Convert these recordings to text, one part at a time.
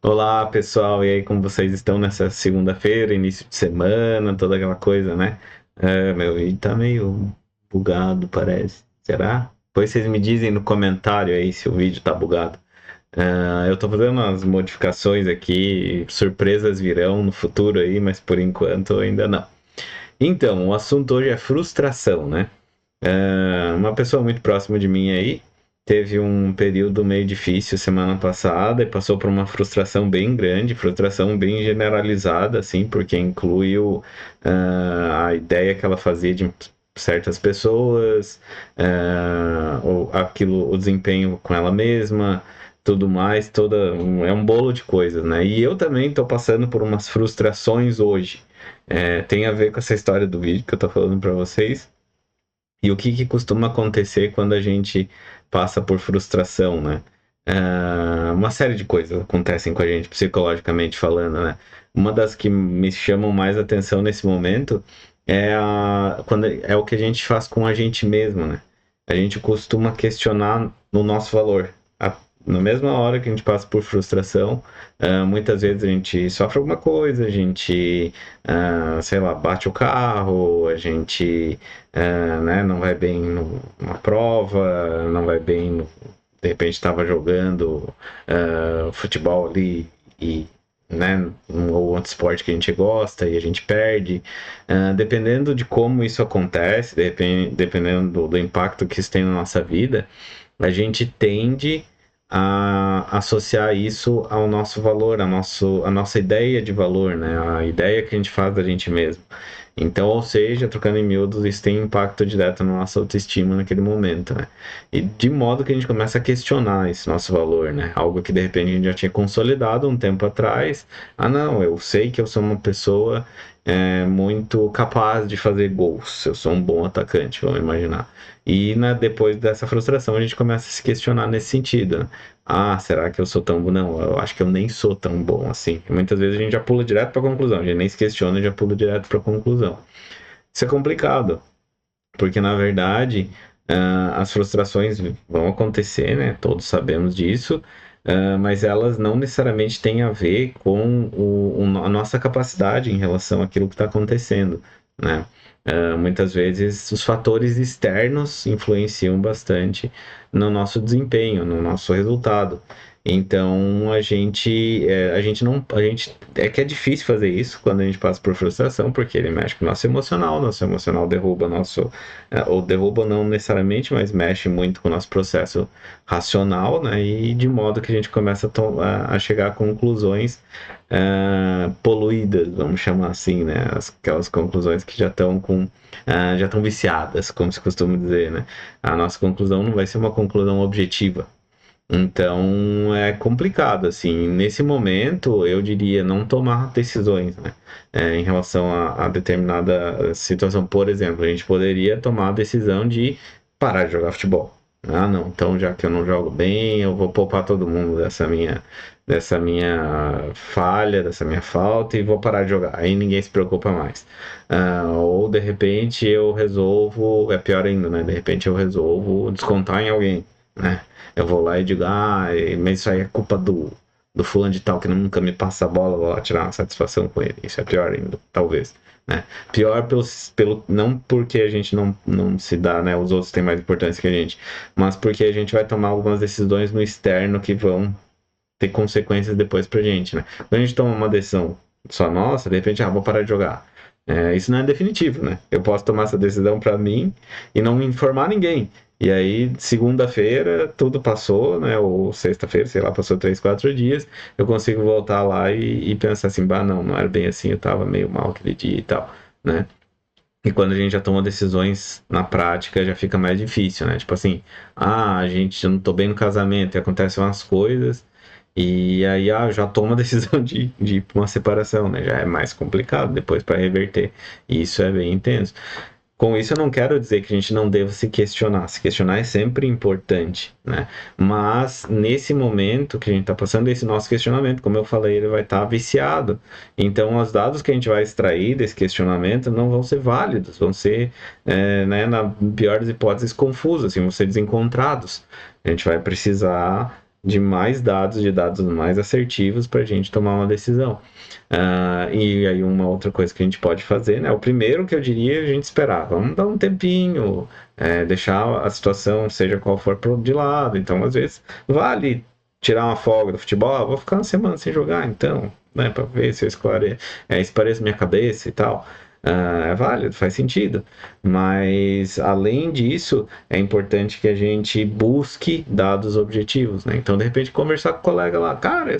Olá, pessoal, e aí, como vocês estão nessa segunda-feira, início de semana, toda aquela coisa, né? Meu vídeo tá meio bugado, parece. Será? Depois vocês me dizem no comentário aí se o vídeo tá bugado. Eu tô fazendo umas modificações aqui, surpresas virão no futuro aí, mas por enquanto ainda não. Então, o assunto hoje é frustração, né? Uma pessoa muito próxima de mim aí teve um período meio difícil semana passada e passou por uma frustração bem grande, frustração bem generalizada, assim, porque incluiu a ideia que ela fazia de certas pessoas, o desempenho com ela mesma, tudo mais, é um bolo de coisas, né? E eu também estou passando por umas frustrações hoje. Tem a ver com essa história do vídeo que eu tô falando para vocês. E o que costuma acontecer quando a gente passa por frustração, né? Uma série de coisas acontecem com a gente, psicologicamente falando, né? Uma das que me chamam mais atenção nesse momento quando é o que a gente faz com a gente mesmo, né? A gente costuma questionar no nosso valor. Na mesma hora que a gente passa por frustração, muitas vezes a gente sofre alguma coisa, a gente, sei lá, bate o carro, a gente né, não vai bem numa prova, não vai bem, de repente estava jogando futebol ali e né, ou outro esporte que a gente gosta e a gente perde. Dependendo de como isso acontece, dependendo do impacto que isso tem na nossa vida, a gente tende a associar isso ao nosso valor, a nossa ideia de valor, né? A ideia que a gente faz da gente mesmo. Então, ou seja, trocando em miúdos, isso tem impacto direto na nossa autoestima naquele momento, né? E de modo que a gente começa a questionar esse nosso valor, né? Algo que de repente a gente já tinha consolidado um tempo atrás. Ah, não, eu sei que eu sou uma pessoa muito capaz de fazer gols. Eu sou um bom atacante, vamos imaginar. E né, depois dessa frustração a gente começa a se questionar nesse sentido, né? Ah, será que eu sou tão bom? Não, eu acho que eu nem sou tão bom assim. E muitas vezes a gente já pula direto para a conclusão, a gente nem se questiona e já pula direto para a conclusão. Isso é complicado, porque na verdade as frustrações vão acontecer, né? Todos sabemos disso, mas elas não necessariamente têm a ver com a nossa capacidade em relação àquilo que está acontecendo, né? Muitas vezes os fatores externos influenciam bastante no nosso desempenho, no nosso resultado. Então a gente não, a gente é que é difícil fazer isso quando a gente passa por frustração, porque ele mexe com o nosso emocional derruba ou derruba não necessariamente, mas mexe muito com o nosso processo racional, né? E de modo que a gente começa a chegar a conclusões poluídas, vamos chamar assim, né? Aquelas conclusões que já estão viciadas, como se costuma dizer, né? A nossa conclusão não vai ser uma conclusão objetiva. Então é complicado, assim. Nesse momento, eu diria não tomar decisões, né? Em relação a determinada situação. Por exemplo, a gente poderia tomar a decisão de parar de jogar futebol. Ah, não. Então, já que eu não jogo bem, eu vou poupar todo mundo dessa minha falha, dessa minha falta e vou parar de jogar. Aí ninguém se preocupa mais. Ou de repente eu resolvo, é pior ainda, né? De repente eu resolvo descontar em alguém, né? Eu vou lá e digo, mas isso aí é culpa do fulano de tal que nunca me passa a bola, vou lá tirar uma satisfação com ele. Isso é pior ainda, talvez, né? Pior não porque a gente não se dá, né? Os outros têm mais importância que a gente, mas porque a gente vai tomar algumas decisões no externo que vão ter consequências depois pra gente, né? Quando a gente toma uma decisão só nossa, de repente, vou parar de jogar. Isso não é definitivo, né? Eu posso tomar essa decisão pra mim e não informar ninguém. E aí, segunda-feira, tudo passou, né? Ou sexta-feira, sei lá, passou 3, 4 dias. Eu consigo voltar lá e pensar assim, não era bem assim, eu tava meio mal aquele dia e tal, né? E quando a gente já toma decisões na prática, já fica mais difícil, né? Tipo assim, a gente eu não tô bem no casamento e acontecem umas coisas, e aí eu já tomo a decisão de ir pra uma separação, né? Já é mais complicado depois para reverter. E isso é bem intenso. Com isso, eu não quero dizer que a gente não deva se questionar. Se questionar é sempre importante, né? Mas nesse momento que a gente está passando esse nosso questionamento, como eu falei, ele vai estar viciado. Então, os dados que a gente vai extrair desse questionamento não vão ser válidos, vão ser, na pior das hipóteses, confusos, assim, vão ser desencontrados. A gente vai precisar de mais dados, de dados mais assertivos para a gente tomar uma decisão. E aí uma outra coisa que a gente pode fazer, né? O primeiro que eu diria é a gente esperar. Vamos dar um tempinho, deixar a situação, seja qual for, de lado. Então, às vezes, vale tirar uma folga do futebol. Vou ficar uma semana sem jogar, então, né? Para ver se eu esclareço minha cabeça e tal. É válido, faz sentido. Mas, além disso, é importante que a gente busque dados objetivos, né? Então, de repente, conversar com o colega lá, cara,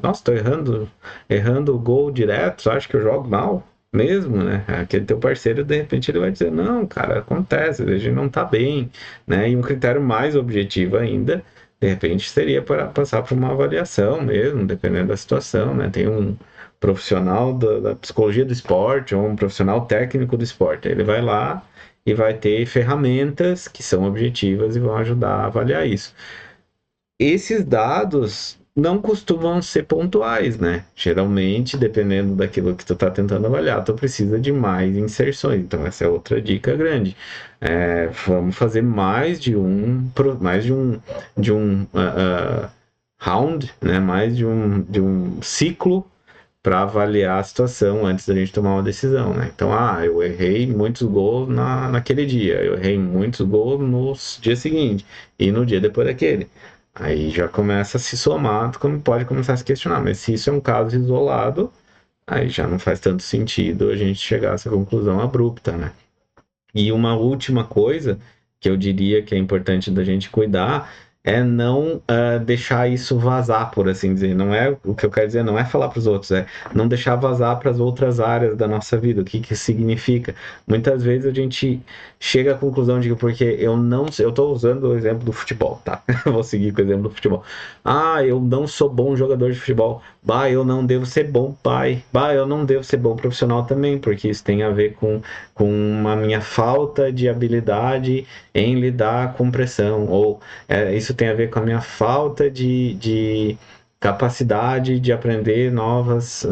nossa, tô errando o gol direto, acho que eu jogo mal mesmo, né? Aquele teu parceiro, de repente, ele vai dizer, não, cara, acontece, a gente não tá bem, né? E um critério mais objetivo ainda, de repente, seria para passar por uma avaliação mesmo, dependendo da situação, né? Tem um profissional da psicologia do esporte ou um profissional técnico do esporte. Ele vai lá e vai ter ferramentas que são objetivas e vão ajudar a avaliar isso. Esses dados não costumam ser pontuais, né? Geralmente, dependendo daquilo que tu está tentando avaliar, tu precisa de mais inserções. Então, essa é outra dica grande. Vamos fazer mais de um round, né? Mais de um ciclo para avaliar a situação antes da gente tomar uma decisão, né? Então, eu errei muitos gols naquele dia, eu errei muitos gols no dia seguinte e no dia depois daquele. Aí já começa a se somar, como pode começar a se questionar, mas se isso é um caso isolado, aí já não faz tanto sentido a gente chegar a essa conclusão abrupta, né? E uma última coisa que eu diria que é importante da gente cuidar é não deixar isso vazar, por assim dizer. Não é o que eu quero dizer, não é falar para os outros, é não deixar vazar para as outras áreas da nossa vida. O que que significa? Muitas vezes a gente chega à conclusão de que porque eu estou usando o exemplo do futebol, tá? Eu vou seguir com o exemplo do futebol. Eu não sou bom jogador de futebol. Eu não devo ser bom pai. Eu não devo ser bom profissional também, porque isso tem a ver com a minha falta de habilidade em lidar com pressão, ou isso tem a ver com a minha falta de capacidade de aprender novas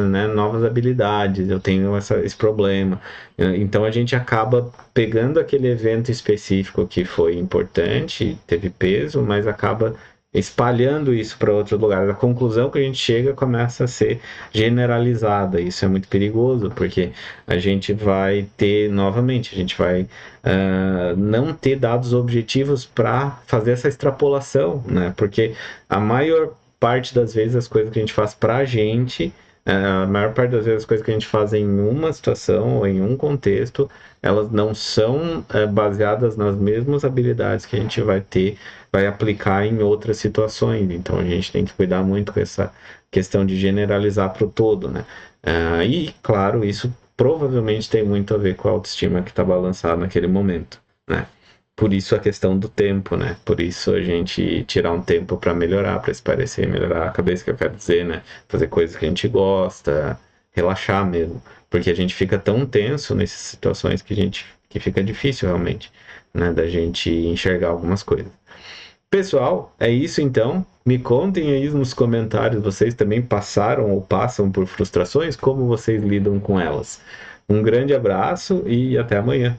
habilidades, eu tenho esse problema. Então a gente acaba pegando aquele evento específico que foi importante, teve peso, mas acaba espalhando isso para outros lugares. A conclusão que a gente chega começa a ser generalizada. Isso é muito perigoso, porque a gente vai ter, novamente, a gente vai não ter dados objetivos para fazer essa extrapolação, né? Porque a maior parte das vezes as coisas que a gente faz para a gente, a maior parte das vezes as coisas que a gente faz em uma situação ou em um contexto, elas não são baseadas nas mesmas habilidades que a gente vai aplicar em outras situações. Então a gente tem que cuidar muito com essa questão de generalizar para o todo, né? E, claro, isso provavelmente tem muito a ver com a autoestima que está balançada naquele momento, né? Por isso a questão do tempo, né? Por isso a gente tirar um tempo para melhorar, para se parecer, melhorar a cabeça, que eu quero dizer, né? Fazer coisas que a gente gosta, relaxar mesmo. Porque a gente fica tão tenso nessas situações que fica difícil realmente, né? Da gente enxergar algumas coisas. Pessoal, é isso então. Me contem aí nos comentários, vocês também passaram ou passam por frustrações? Como vocês lidam com elas? Um grande abraço e até amanhã.